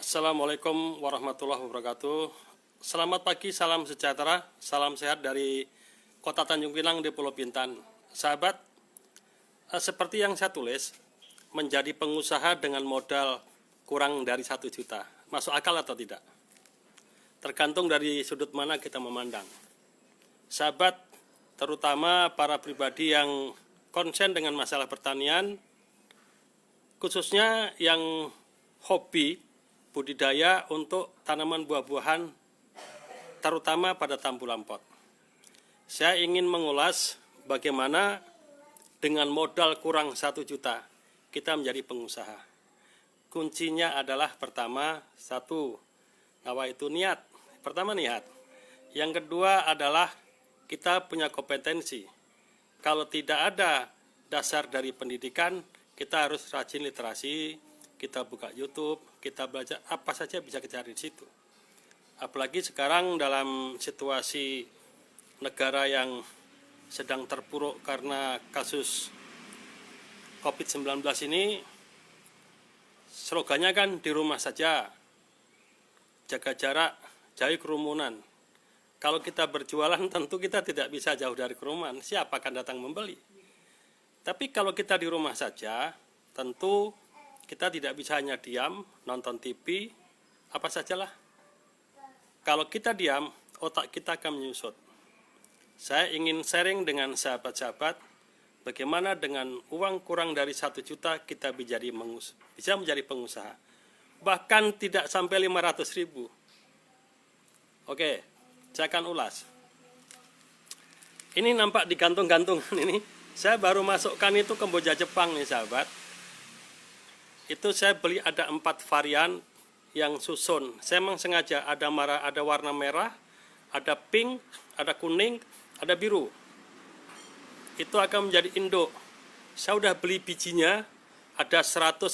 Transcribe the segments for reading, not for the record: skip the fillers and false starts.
Assalamualaikum warahmatullahi wabarakatuh. Selamat pagi, salam sejahtera, salam sehat dari Kota Tanjung Pinang di Pulau Bintan. Sahabat, seperti yang saya tulis, menjadi pengusaha dengan modal kurang dari 1 juta. Masuk akal atau tidak? Tergantung dari sudut mana kita memandang. Sahabat, terutama para pribadi yang konsen dengan masalah pertanian, khususnya yang hobi budidaya untuk tanaman buah-buahan, terutama pada tambulan pot. Saya ingin mengulas bagaimana dengan modal kurang 1 juta kita menjadi pengusaha. Kuncinya adalah pertama, yaitu niat. Pertama niat. Yang kedua adalah kita punya kompetensi. Kalau tidak ada dasar dari pendidikan, kita harus rajin literasi, kita buka YouTube, kita belajar apa saja bisa kita cari di situ. Apalagi sekarang dalam situasi negara yang sedang terpuruk karena kasus COVID-19 ini, slogannya kan di rumah saja, jaga jarak, jauhi kerumunan. Kalau kita berjualan tentu kita tidak bisa jauh dari kerumunan, siapa akan datang membeli? Tapi kalau kita di rumah saja, tentu kita tidak bisa hanya diam, nonton TV, apa sajalah. Kalau kita diam, otak kita akan menyusut. Saya ingin sharing dengan sahabat-sahabat, bagaimana dengan uang kurang dari 1 juta kita bisa menjadi pengusaha. Bahkan tidak sampai 500 ribu. Oke, saya akan ulas. Ini nampak digantung-gantung ini. Saya baru masukkan itu Kamboja Jepang nih sahabat. Itu saya beli ada 4 varian yang susun. Saya memang sengaja ada warna merah, ada pink, ada kuning, ada biru. Itu akan menjadi induk. Saya udah beli bijinya, ada 150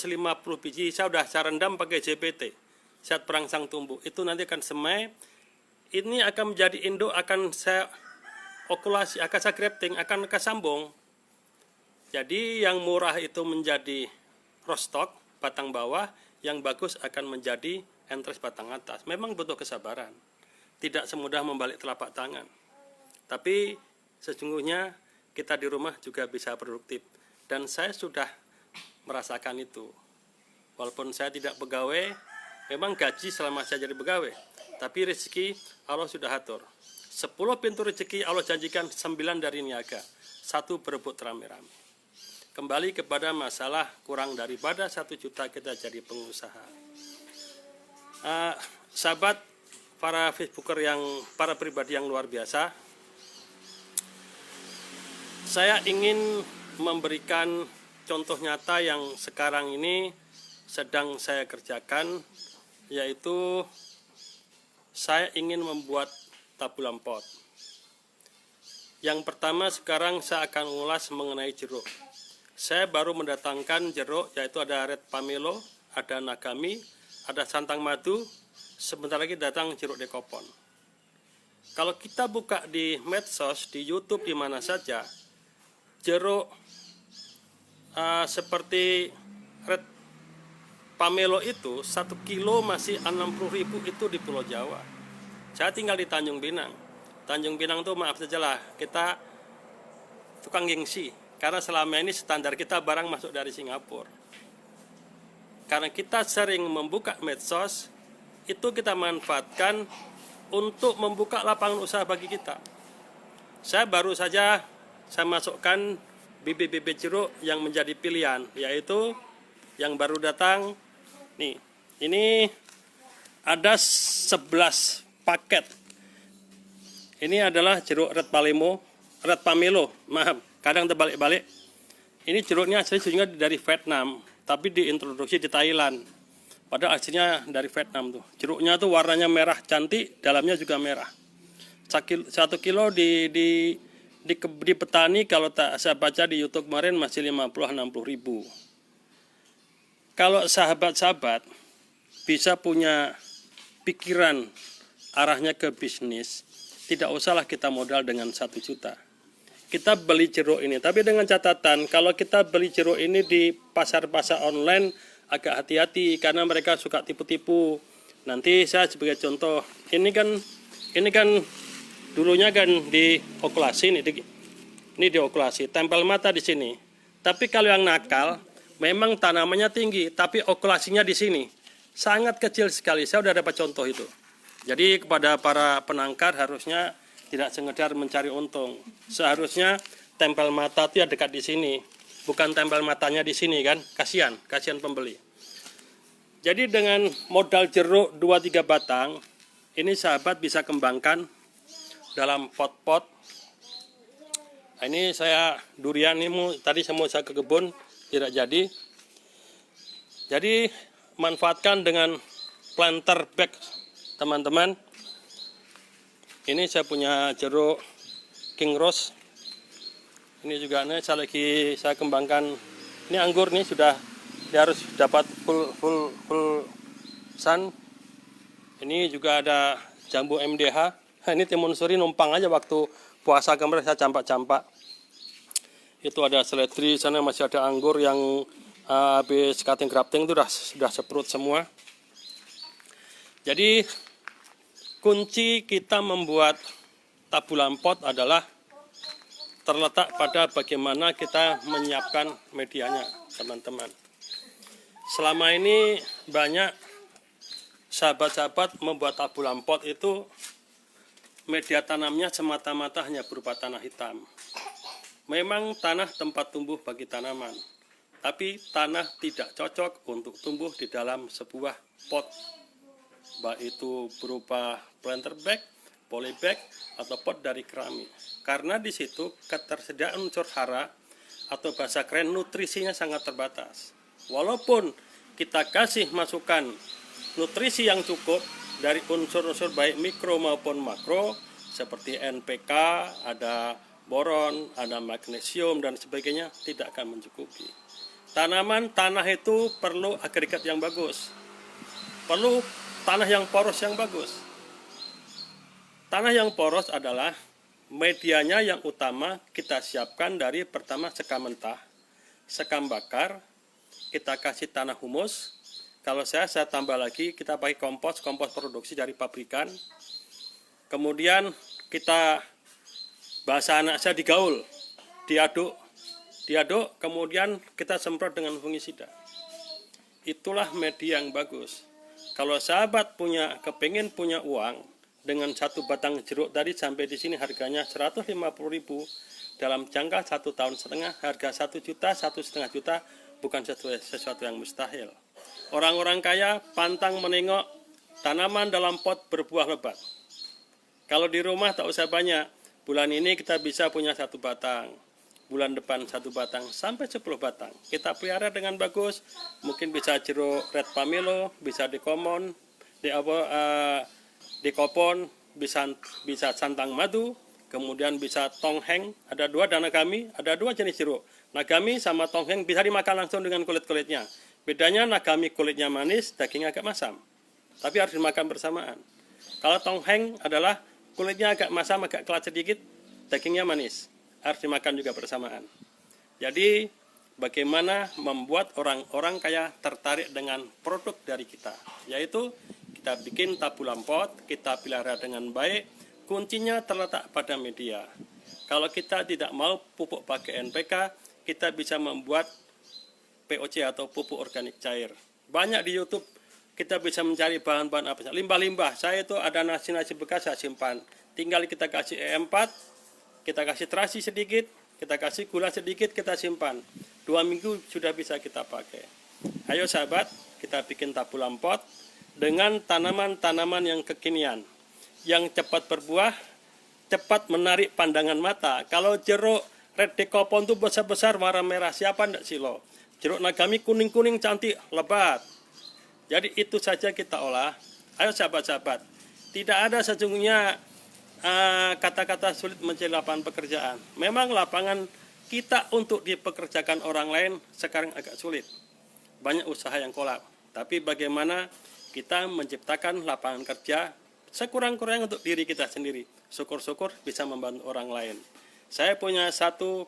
biji. Saya udah rendam pakai JPT, zat perangsang tumbuh. Itu nanti akan semai. Ini akan menjadi induk, akan saya okulasi, akan saya grafting, akan kesambung. Jadi yang murah itu menjadi rostok, batang bawah, yang bagus akan menjadi entres batang atas. Memang butuh kesabaran. Tidak semudah membalik telapak tangan. Tapi sesungguhnya kita di rumah juga bisa produktif. Dan saya sudah merasakan itu. Walaupun saya tidak pegawai, memang gaji selama saya jadi pegawai. Tapi rezeki Allah sudah atur. 10 pintu rezeki Allah janjikan, 9 dari niaga. 1 berebut rame-rame. Kembali kepada masalah kurang daripada 1 juta kita jadi pengusaha. Sahabat, para Facebooker para pribadi yang luar biasa, saya ingin memberikan contoh nyata yang sekarang ini sedang saya kerjakan, yaitu saya ingin membuat tabulan pot. Yang pertama sekarang saya akan ulas mengenai jeruk. Saya baru mendatangkan jeruk, yaitu ada red pamelo, ada nagami, ada santang madu, sebentar lagi datang jeruk dekopon. Kalau kita buka di medsos, di YouTube, di mana saja, jeruk seperti red pamelo itu 1 kilo masih 60.000 itu di Pulau Jawa. Saya tinggal di Tanjung Pinang. Tanjung Pinang itu maaf sajalah, kita tukang gengsi. Karena selama ini standar kita barang masuk dari Singapura. Karena kita sering membuka medsos, itu kita manfaatkan untuk membuka lapangan usaha bagi kita. Saya baru saja saya masukkan bibit-bibit jeruk yang menjadi pilihan, yaitu yang baru datang. Nih, ini ada 11 paket. Ini adalah jeruk red pamelo, maaf. Kadang terbalik-balik. Ini jeruknya aslinya dari Vietnam, tapi diintroduksi di Thailand. Padahal aslinya dari Vietnam tuh. Jeruknya tuh warnanya merah cantik, dalamnya juga merah. 1 kilo di petani, kalau saya baca di YouTube kemarin masih 50-60 ribu. Kalau sahabat-sahabat bisa punya pikiran arahnya ke bisnis, tidak usahlah kita modal dengan 1 juta. Kita beli jeruk ini, tapi dengan catatan kalau kita beli jeruk ini di pasar-pasar online agak hati-hati karena mereka suka tipu-tipu. Nanti saya sebagai contoh, ini kan dulunya kan diokulasi nih, ini diokulasi, tempel mata di sini. Tapi kalau yang nakal, memang tanamannya tinggi, tapi okulasinya di sini sangat kecil sekali. Saya sudah dapat contoh itu. Jadi kepada para penangkar harusnya tidak sekedar mencari untung. Seharusnya tempel mata itu ya dekat di sini, bukan tempel matanya di sini kan. Kasihan pembeli. Jadi dengan modal jeruk 2-3 batang, ini sahabat bisa kembangkan dalam pot-pot. Ini saya durian ini tadi saya mau ke kebun, tidak jadi. Jadi manfaatkan dengan planter bag, teman-teman. Ini saya punya jeruk King Rose. Ini juga saya kembangkan. Ini anggur nih dia harus dapat full sun. Ini juga ada jambu MDH. Ini timun suri numpang aja waktu puasa kemarin saya campak-campak. Itu ada seledri, sana masih ada anggur yang habis cutting grafting itu sudah seprut semua. Jadi kunci kita membuat tabulan pot adalah terletak pada bagaimana kita menyiapkan medianya, teman-teman. Selama ini banyak sahabat-sahabat membuat tabulan pot itu media tanamnya semata-mata hanya berupa tanah hitam. Memang tanah tempat tumbuh bagi tanaman, tapi tanah tidak cocok untuk tumbuh di dalam sebuah pot, baik itu berupa planter bag, polybag, atau pot dari keramik. Karena di situ ketersediaan unsur hara atau bahasa keren nutrisinya sangat terbatas. Walaupun kita kasih masukan nutrisi yang cukup dari unsur-unsur baik mikro maupun makro seperti NPK, ada boron, ada magnesium dan sebagainya, tidak akan mencukupi. Tanah itu perlu agregat yang bagus, perlu tanah yang poros yang bagus. Tanah yang poros adalah medianya yang utama kita siapkan dari pertama sekam mentah, sekam bakar, kita kasih tanah humus. Kalau saya tambah lagi, kita pakai kompos produksi dari pabrikan. Kemudian kita, bahasa anak saya, digaul, diaduk, kemudian kita semprot dengan fungisida. Itulah media yang bagus. Kalau sahabat kepingin punya uang, dengan satu batang jeruk tadi sampai di sini harganya 150.000, dalam jangka 1,5 tahun, harga 1 juta, 1,5 juta, bukan sesuatu yang mustahil. Orang-orang kaya pantang menengok tanaman dalam pot berbuah lebat. Kalau di rumah tak usah banyak, bulan ini kita bisa punya 1 batang, bulan depan 1 batang, sampai 10 batang. Kita pelihara dengan bagus, mungkin bisa jeruk red pamelo, bisa dikomon, dikopon, bisa santang madu, kemudian bisa tongheng. Ada 2 dan nagami, ada 2 jenis jeruk. Nagami sama tongheng bisa dimakan langsung dengan kulit-kulitnya. Bedanya nagami kulitnya manis, dagingnya agak masam, tapi harus dimakan bersamaan. Kalau tongheng adalah kulitnya agak masam, agak kelat sedikit, dagingnya manis, harus dimakan juga bersamaan. Jadi bagaimana membuat orang-orang kaya tertarik dengan produk dari kita, yaitu kita bikin tabulan pot, kita pelihara dengan baik. Kuncinya terletak pada media. Kalau kita tidak mau pupuk pakai NPK, kita bisa membuat POC atau pupuk organik cair. Banyak di YouTube kita bisa mencari bahan-bahan apa saja. Limbah-limbah, saya itu ada nasi-nasi bekas saya simpan. Tinggal kita kasih E4, kita kasih terasi sedikit, kita kasih gula sedikit, kita simpan. 2 minggu sudah bisa kita pakai. Ayo sahabat, kita bikin tabulan pot dengan tanaman-tanaman yang kekinian, yang cepat berbuah, cepat menarik pandangan mata. Kalau jeruk red decopon itu besar-besar warna merah, siapa tidak silo? Jeruk nagami kuning-kuning cantik, lebat. Jadi itu saja kita olah. Ayo sahabat-sahabat, tidak ada sesungguhnya kata-kata sulit mencari lapangan pekerjaan. Memang lapangan kita untuk dipekerjakan orang lain sekarang agak sulit. Banyak usaha yang kolap. Tapi bagaimana kita menciptakan lapangan kerja sekurang-kurangnya untuk diri kita sendiri. Syukur-syukur bisa membantu orang lain. Saya punya satu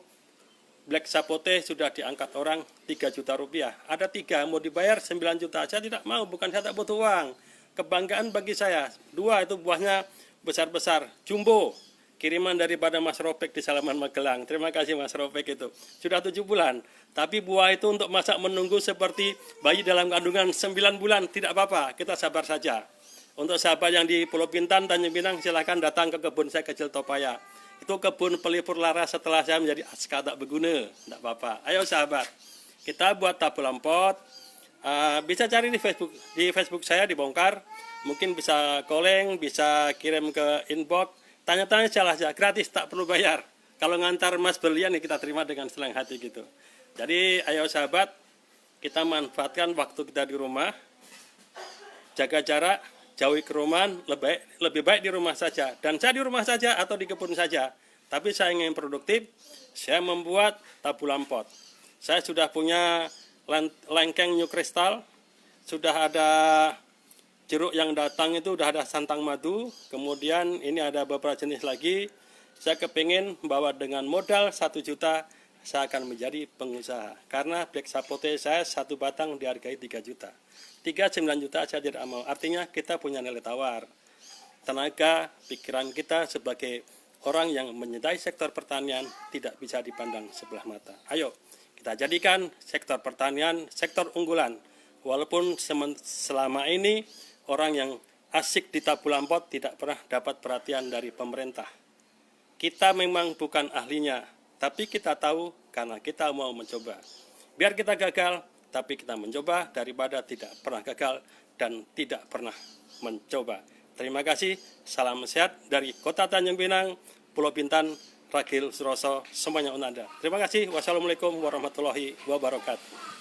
Black Sapote sudah diangkat orang 3 juta rupiah. Ada 3, mau dibayar 9 juta. Saya tidak mau, bukan saya tak butuh uang. Kebanggaan bagi saya. 2 itu buahnya besar-besar, jumbo. Kiriman daripada Mas Ropek di Salaman Magelang. Terima kasih Mas Ropek itu. Sudah 7 bulan. Tapi buah itu untuk masak menunggu seperti bayi dalam kandungan 9 bulan. Tidak apa-apa, kita sabar saja. Untuk sahabat yang di Pulau Bintan, Tanjung Pinang, silahkan datang ke kebun saya Kecil Topaya. Itu kebun pelipur lara setelah saya menjadi aska tak berguna. Tidak apa-apa. Ayo sahabat, kita buat tabulan pot. Bisa cari di Facebook saya dibongkar. Mungkin bisa calling, bisa kirim ke inbox. Tanya-tanya saja, gratis, tak perlu bayar. Kalau ngantar mas berlian, kita terima dengan senang hati gitu. Jadi ayo sahabat, kita manfaatkan waktu kita di rumah. Jaga jarak, jauhi kerumunan, lebih baik di rumah saja. Dan saya di rumah saja atau di kebun saja. Tapi saya ingin produktif, saya membuat tabulan pot. Saya sudah punya lengkeng New Crystal, sudah ada jeruk yang datang itu, sudah ada santang madu. Kemudian ini ada beberapa jenis lagi. Saya kepingin bahwa dengan modal 1 juta, saya akan menjadi pengusaha. Karena Black Sapote saya 1 batang dihargai 3 juta. 9 juta saya tidak mau. Artinya kita punya nilai tawar. Tenaga, pikiran kita sebagai orang yang menyedai sektor pertanian tidak bisa dipandang sebelah mata. Ayo, kita jadikan sektor pertanian sektor unggulan. Walaupun selama ini orang yang asik di tabulan pot tidak pernah dapat perhatian dari pemerintah. Kita memang bukan ahlinya, tapi kita tahu karena kita mau mencoba. Biar kita gagal, tapi kita mencoba daripada tidak pernah gagal dan tidak pernah mencoba. Terima kasih, salam sehat dari Kota Tanjung Pinang, Pulau Bintan, Ragil Suroso, semuanya untuk Anda. Terima kasih, wassalamualaikum warahmatullahi wabarakatuh.